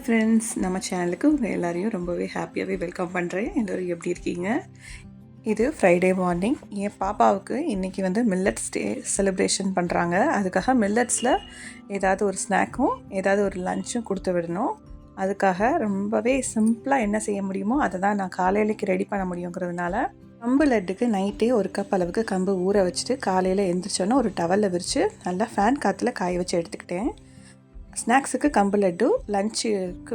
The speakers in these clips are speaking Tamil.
ஃப்ரெண்ட்ஸ், நம்ம சேனலுக்கு உங்கள் எல்லாரையும் ரொம்பவே ஹாப்பியாகவே வெல்கம் பண்ணுறேன். எல்லோரும் எப்படி இருக்கீங்க? இது ஃப்ரைடே மார்னிங். என் பாப்பாவுக்கு இன்றைக்கி மில்லட்ஸ் டே செலிப்ரேஷன் பண்ணுறாங்க. அதுக்காக மில்லட்ஸில் ஏதாவது ஒரு ஸ்நாக்கும் ஏதாவது ஒரு லஞ்சும் கொடுத்து விடணும். அதுக்காக ரொம்பவே சிம்பிளாக என்ன செய்ய முடியுமோ அதை தான் நான் காலையிலேக்கு ரெடி பண்ண முடியுங்கிறதுனால கம்பு லட்டுக்கு நைட்டே ஒரு கப் அளவுக்கு கம்பு ஊற வச்சுட்டு காலையில் எழுந்திரிச்சோன்னா ஒரு டவலில் விரித்து நல்லா ஃபேன் காற்றுல காய வச்சு எடுத்துக்கிட்டேன். ஸ்நாக்ஸுக்கு கம்பு லட்டு, லஞ்சுக்கு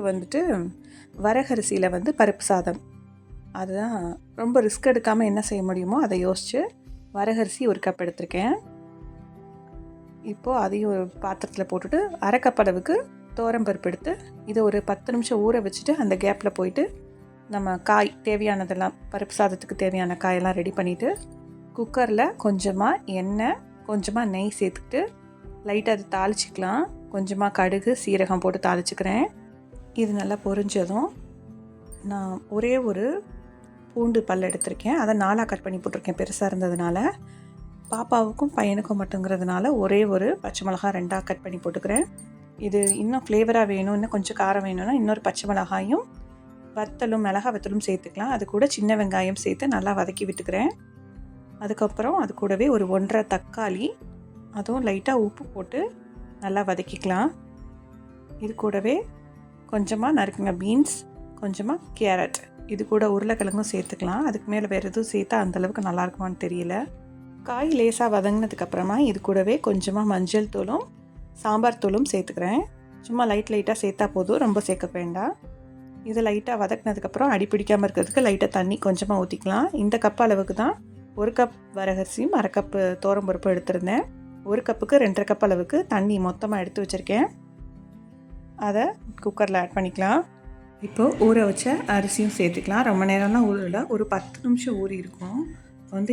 வரகரிசியில் பருப்பு சாதம். அதுதான் ரொம்ப ரிஸ்க் எடுக்காமல் என்ன செய்ய முடியுமோ அதை யோசித்து வரகரிசி ஒரு கப் எடுத்திருக்கேன். இப்போது அதையும் ஒரு பாத்திரத்தில் போட்டுட்டு அரை கப் அளவுக்கு பருப்பு எடுத்து இதை ஒரு 10 நிமிஷம் ஊற வச்சுட்டு அந்த கேப்பில் போயிட்டு நம்ம காய் தேவையானதெல்லாம் பருப்பு சாதத்துக்கு தேவையான காயெல்லாம் ரெடி பண்ணிவிட்டு குக்கரில் கொஞ்சமாக எண்ணெய் கொஞ்சமாக நெய் சேர்த்துக்கிட்டு லைட்டாக அதை தாளிச்சிக்கலாம். கொஞ்சமாக கடுகு சீரகம் போட்டு தாளிச்சுக்கிறேன். இது நல்லா பொரிஞ்சதும் நான் ஒரே ஒரு பூண்டு பல் எடுத்திருக்கேன். அதை 4ஆக கட் பண்ணி போட்டிருக்கேன். பெருசாக இருந்ததுனால பாப்பாவுக்கும் பையனுக்கும் மட்டுங்கிறதுனால ஒரே ஒரு பச்சை மிளகாய் 2ஆக கட் பண்ணி போட்டுக்கிறேன். இது இன்னும் ஃப்ளேவராக வேணும், இன்னும் கொஞ்சம் காரம் வேணும்னா இன்னொரு பச்சை மிளகாயும் வத்தலும் மிளகாய் வத்தலும் சேர்த்துக்கலாம். அது கூட சின்ன வெங்காயம் சேர்த்து நல்லா வதக்கி விட்டுக்கிறேன். அதுக்கப்புறம் அது கூடவே ஒரு 1.5 தக்காளி, அதுவும் லைட்டாக உப்பு போட்டு நல்லா வதக்கிக்கலாம். இது கூடவே கொஞ்சமாக நறுக்குங்க பீன்ஸ், கொஞ்சமாக கேரட், இது கூட உருளைக்கிழங்கும் சேர்த்துக்கலாம். அதுக்கு மேலே வேறு எதுவும் சேர்த்தா அந்தளவுக்கு நல்லாயிருக்குமான்னு தெரியல. காய் லேசாக வதங்கினதுக்கப்புறமா இது கூடவே கொஞ்சமாக மஞ்சள் தூளும் சாம்பார் தூளும் சேர்த்துக்கிறேன். சும்மா லைட்டாக சேர்த்தா போதும், ரொம்ப சேர்க்க வேண்டாம். இது லைட்டாக வதக்கினதுக்கப்புறம் அடி பிடிக்காமல் இருக்கிறதுக்கு லைட்டாக தண்ணி கொஞ்சமாக ஊற்றிக்கலாம். இந்த கப் அளவுக்கு தான் 1 கப் வரகரிசியும் அரை கப்பு பருப்பு எடுத்திருந்தேன். 1 கப்புக்கு 2.5 கப் அளவுக்கு தண்ணி மொத்தமாக எடுத்து வச்சுருக்கேன். அதை குக்கரில் ஆட் பண்ணிக்கலாம். இப்போது ஊற வச்ச அரிசியும் சேர்த்துக்கலாம். ரொம்ப நேரம்லாம் ஊறல, ஒரு 10 நிமிஷம் ஊறி இருக்கும்.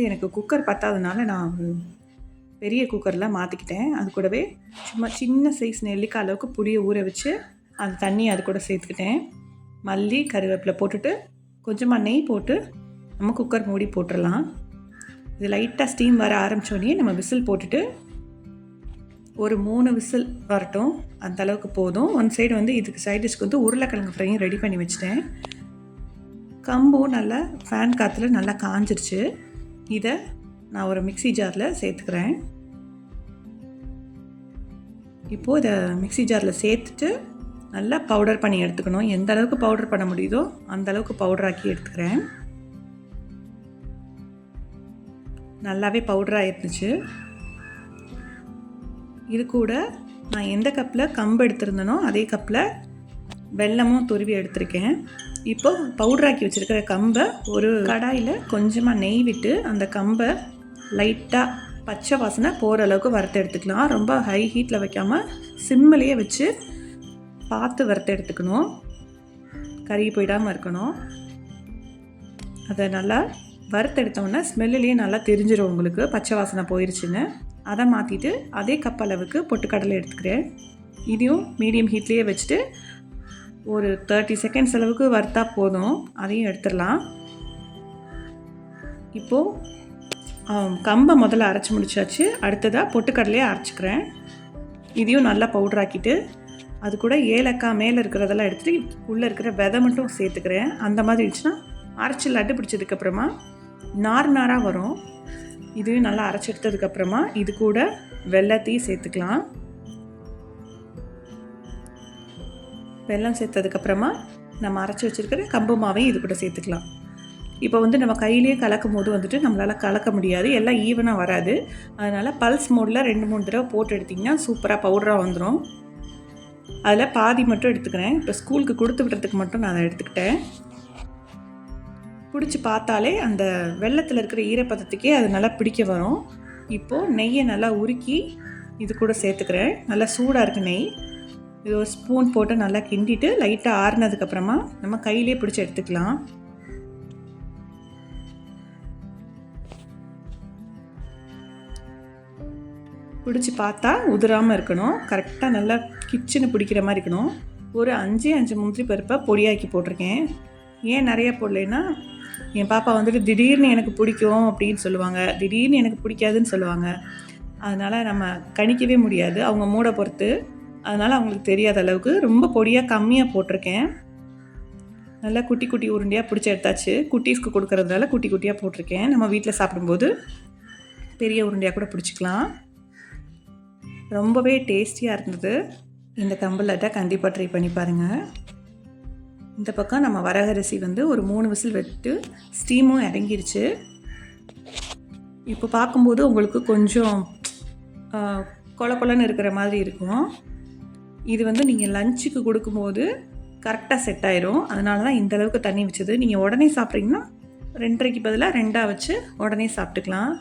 எனக்கு குக்கர் பத்தாதனால நான் பெரிய குக்கரில் மாற்றிக்கிட்டேன். அது கூடவே சும்மா சின்ன சைஸ் நெல்லிக்காய் அளவுக்கு புளியை ஊற வச்சு அந்த தண்ணி அது கூட சேர்த்துக்கிட்டேன். மல்லி கருவேப்பிலை போட்டுட்டு கொஞ்சமாக நெய் போட்டு நம்ம குக்கர் மூடி போட்டுடலாம். இது லைட்டாக ஸ்டீம் வர ஆரம்பித்தோடனே நம்ம விசில் போட்டுட்டு ஒரு 3 விசில் வரட்டும், அந்தளவுக்கு போதும். ஒன் சைடு இதுக்கு சைடிஷ்க்கு உருளைக்கிழங்கு ஃப்ரையும் ரெடி பண்ணி வச்சுட்டேன். கம்பும் நல்லா ஃபேன் காற்றுல நல்லா காஞ்சிருச்சு. இதை நான் ஒரு மிக்ஸி ஜாரில் சேர்த்துக்கிறேன். இப்போது இதை மிக்ஸி ஜாரில் சேர்த்துட்டு நல்லா பவுடர் பண்ணி எடுத்துக்கணும். எந்த அளவுக்கு பவுடர் பண்ண முடியுதோ அந்தளவுக்கு பவுடராக்கி எடுத்துக்கிறேன். நல்லாவே பவுடராக இருந்துச்சு. இது கூட நான் எந்த கப்பில் கம்பு எடுத்திருந்தனோ அதே கப்பில் வெல்லமும் துருவி எடுத்திருக்கேன். இப்போது பவுடராக்கி வச்சுருக்கிற கம்பை ஒரு கடாயில் கொஞ்சமாக நெய் விட்டு அந்த கம்பை லைட்டாக பச்சை வாசனை போகிற அளவுக்கு வறுத்து எடுத்துக்கலாம். ரொம்ப ஹை ஹீட்டில் வைக்காமல் சிம்மிலேயே வச்சு பார்த்து வறுத்து எடுத்துக்கணும். கருகி போயிடாமல் இருக்கணும். அதை நல்லா வறுத்தெடுத்தோன்னே ஸ்மெல்லுலேயே நல்லா தெரிஞ்சிடும் உங்களுக்கு பச்சை வாசனை போயிடுச்சுன்னு. அதை மாற்றிட்டு அதே கப் அளவுக்கு பொட்டுக்கடலை எடுத்துக்கிறேன். இதையும் மீடியம் ஹீட்லேயே வச்சுட்டு ஒரு 30 செகண்ட்ஸ் அளவுக்கு வறுத்தா போதும். அதையும் எடுத்துடலாம். இப்போது கம்பை முதல்ல அரைச்சி முடிச்சாச்சு. அடுத்ததாக பொட்டுக்கடலையே அரைச்சிக்கிறேன். இதையும் நல்லா பவுடராக்கிட்டு அது கூட ஏலக்காய் மேலே இருக்கிறதெல்லாம் எடுத்துகிட்டு உள்ளே இருக்கிற விதை மட்டும் சேர்த்துக்கிறேன். அந்த மாதிரி இருந்துச்சுன்னா அரைச்சி லட்டு பிடிச்சதுக்கப்புறமா நாராக வரும். இதுவும் நல்லா அரைச்சி எடுத்ததுக்கப்புறமா இது கூட வெல்லத்தையும் சேர்த்துக்கலாம். வெல்லம் சேர்த்ததுக்கப்புறமா நம்ம அரைச்சி வச்சுருக்கிற கம்பு மாவையும் இது கூட சேர்த்துக்கலாம். இப்போ நம்ம கையிலேயே கலக்கும் போது நம்மளால் கலக்க முடியாது, எல்லாம் ஈவனாக வராது. அதனால் பல்ஸ் மோடில் 2-3 தடவை போட்டு எடுத்திங்கன்னா சூப்பராக பவுடராக வந்துடும். அதில் பாதி மட்டும் எடுத்துக்கிறேன். இப்போ ஸ்கூலுக்கு கொடுத்து விடுறதுக்கு மட்டும் நான் அதை எடுத்துக்கிட்டேன். பிடிச்சி பார்த்தாலே அந்த வெள்ளத்தில் இருக்கிற ஈரப்பதத்துக்கே அது நல்லா பிடிக்க வரும். இப்போது நெய்யை நல்லா உருக்கி இது கூட சேர்த்துக்கிறேன். நல்லா சூடாக இருக்குது நெய். இது ஒரு ஸ்பூன் போட்டு நல்லா கிண்டிட்டு லைட்டாக ஆறுனதுக்கப்புறமா நம்ம கையிலே பிடிச்சி எடுத்துக்கலாம். பிடிச்சி பார்த்தா உதிராமல் இருக்கணும். கரெக்டாக நல்லா கிச்சனு பிடிக்கிற மாதிரி இருக்கணும். ஒரு 5 முந்திரி பருப்பை பொடியாக்கி போட்டிருக்கேன். ஏன் நிறைய போடலைன்னா என் பாப்பா திடீர்னு எனக்கு பிடிக்கும் அப்படின்னு சொல்லுவாங்க, திடீர்னு எனக்கு பிடிக்காதுன்னு சொல்லுவாங்க. அதனால் நம்ம கணிக்கவே முடியாது, அவங்க மூடை பொறுத்து. அதனால் அவங்களுக்கு தெரியாத அளவுக்கு ரொம்ப பொடியாக கம்மியாக போட்டிருக்கேன். நல்லா குட்டி குட்டி உருண்டையாக பிடிச்சி எடுத்தாச்சு. குட்டீஸ்க்கு கொடுக்கறதுனால குட்டி குட்டியாக போட்டிருக்கேன். நம்ம வீட்டில் சாப்பிடும்போது பெரிய உருண்டையாக கூட பிடிச்சிக்கலாம். ரொம்பவே டேஸ்டியாக இருந்தது. இந்த கம்பு லட்டை கண்டிப்பாக ட்ரை பண்ணி பாருங்கள். இந்த பக்கம் நம்ம வரகரிசி வந்து ஒரு 3 விசில் விட்டு ஸ்டீமும் இறங்கிருச்சு. இப்போ பார்க்கும்போது உங்களுக்கு கொஞ்சம் கொல கொலன்னு இருக்கிற மாதிரி இருக்கும். இது வந்து நீங்கள் லஞ்சுக்கு கொடுக்கும்போது கரெக்டாக செட் ஆயிரும். அதனால தான் இந்த அளவுக்கு தண்ணி வச்சது. நீங்கள் உடனே சாப்பிட்றீங்கன்னா 2.5க்கு பதிலாக 2ஆக வச்சு உடனே சாப்பிட்டுக்கலாம்.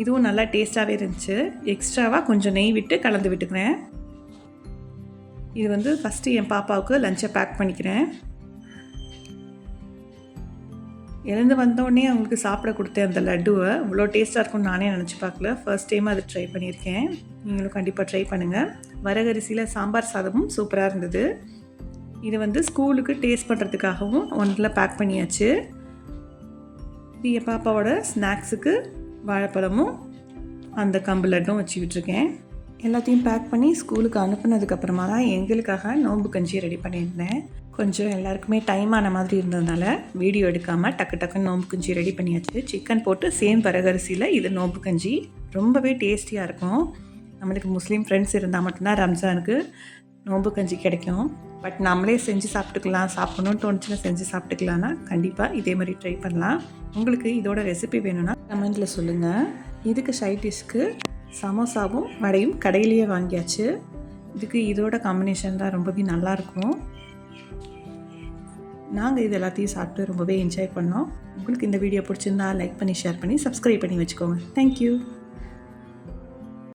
இதுவும் நல்லா டேஸ்ட்டாகவே இருந்துச்சு. எக்ஸ்ட்ராவாக கொஞ்சம் நெய் விட்டு கலந்து விட்டுக்கிறேன். இது வந்து ஃபஸ்ட்டு என் பாப்பாவுக்கு லஞ்சை பேக் பண்ணிக்கிறேன். எழுந்து வந்தோடனே அவங்களுக்கு சாப்பிட கொடுத்தேன் அந்த லட்டுவை. இவ்வளோ டேஸ்ட்டாக இருக்கும்னு நானே நினச்சி பார்க்கல. ஃபர்ஸ்ட் டைம் அது ட்ரை பண்ணியிருக்கேன். நீங்களும் கண்டிப்பாக ட்ரை பண்ணுங்கள். வரகரிசியில் சாம்பார் சாதமும் சூப்பராக இருந்தது. இது வந்து ஸ்கூலுக்கு டேஸ்ட் பண்ணுறதுக்காகவும் ஒன்றில் பேக் பண்ணியாச்சு. இது என் பாப்பாவோட ஸ்நாக்ஸுக்கு வாழைப்பழமும் அந்த கம்பு லட்டும் வச்சு விட்டுருக்கேன். எல்லாத்தையும் பேக் பண்ணி ஸ்கூலுக்கு அனுப்புனதுக்கப்புறமா தான் எங்களுக்காக நோம்பு கஞ்சி ரெடி பண்ணியிருந்தேன். கொஞ்சம் எல்லாருக்குமே டைம் ஆன மாதிரி இருந்ததுனால வீடியோ எடுக்காமல் டக்குன்னு நோம்பு கஞ்சி ரெடி பண்ணியாச்சு. சிக்கன் போட்டு சேம் வரகரிசியில் இது நோம்பு கஞ்சி ரொம்பவே டேஸ்டியாக இருக்கும். நம்மளுக்கு முஸ்லீம் ஃப்ரெண்ட்ஸ் இருந்தால் மட்டும்தான் ரம்ஜானுக்கு நோம்பு கஞ்சி கிடைக்கும். பட் நம்மளே செஞ்சு சாப்பிட்டுக்கலாம், சாப்பிட்ணுன்னு தோணுச்சுன்னா செஞ்சு சாப்பிட்டுக்கலான்னா கண்டிப்பாக இதே மாதிரி ட்ரை பண்ணலாம். உங்களுக்கு இதோட ரெசிபி வேணும்னா கமெண்ட்டில் சொல்லுங்கள். இதுக்கு சைட் டிஷ்க்கு சமோசாவும் வடையும் கடையிலேயே வாங்கியாச்சு. இதுக்கு இதோட காம்பினேஷன் தான் ரொம்பவே நல்லாயிருக்கும். நாங்கள் இது எல்லாத்தையும் சாப்பிட்டு ரொம்பவே என்ஜாய் பண்ணோம். உங்களுக்கு இந்த வீடியோ பிடிச்சிருந்தா லைக் பண்ணி ஷேர் பண்ணி சப்ஸ்கிரைப் பண்ணி வச்சுக்கோங்க. தேங்க்யூ.